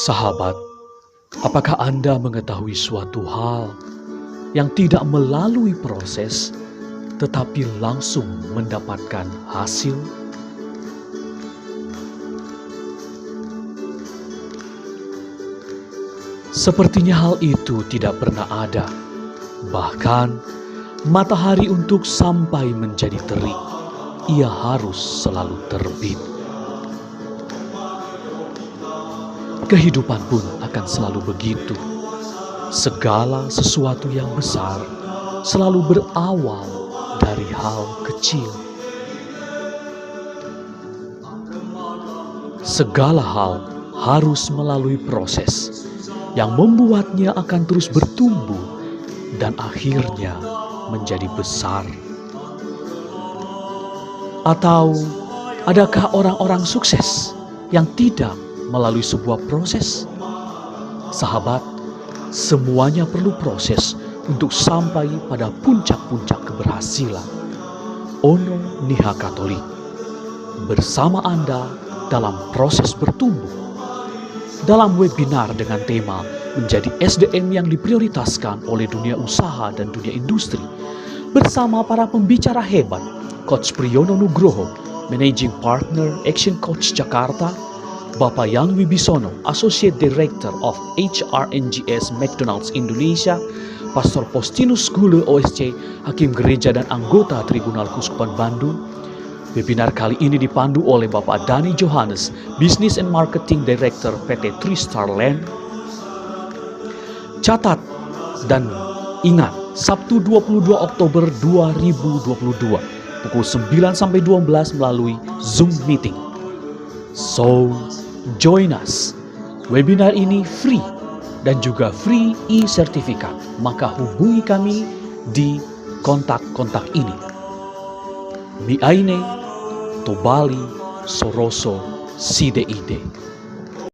Sahabat, apakah Anda mengetahui suatu hal yang tidak melalui proses tetapi langsung mendapatkan hasil? Sepertinya hal itu tidak pernah ada. Bahkan matahari untuk sampai menjadi terik, ia harus selalu terbit. Kehidupan pun akan selalu begitu. Segala sesuatu yang besar selalu berawal dari hal kecil. Segala hal harus melalui proses yang membuatnya akan terus bertumbuh dan akhirnya menjadi besar. Atau adakah orang-orang sukses yang tidak melalui sebuah proses? Sahabat, semuanya perlu proses untuk sampai pada puncak-puncak keberhasilan. Ono Niha Katolik, bersama Anda dalam proses bertumbuh. Dalam webinar dengan tema menjadi SDM yang diprioritaskan oleh dunia usaha dan dunia industri, bersama para pembicara hebat, Coach Priyono Nugroho, Managing Partner Action Coach Jakarta, Bapak Yan Wibisono, Associate Director of HRNGS McDonald's Indonesia, Pastor Postinus Gule OSC, Hakim Gereja dan anggota Tribunal Keuskupan Bandung. Webinar kali ini dipandu oleh Bapak Dani Johannes, Business and Marketing Director PT Tristar Land. Catat dan ingat, Sabtu 22 Oktober 2022, pukul 9 sampai 12 melalui Zoom Meeting. So, join us. Webinar ini free dan juga free e-sertifikat. Maka hubungi kami di kontak-kontak ini. Miaine, Tobali, Soroso, CDID.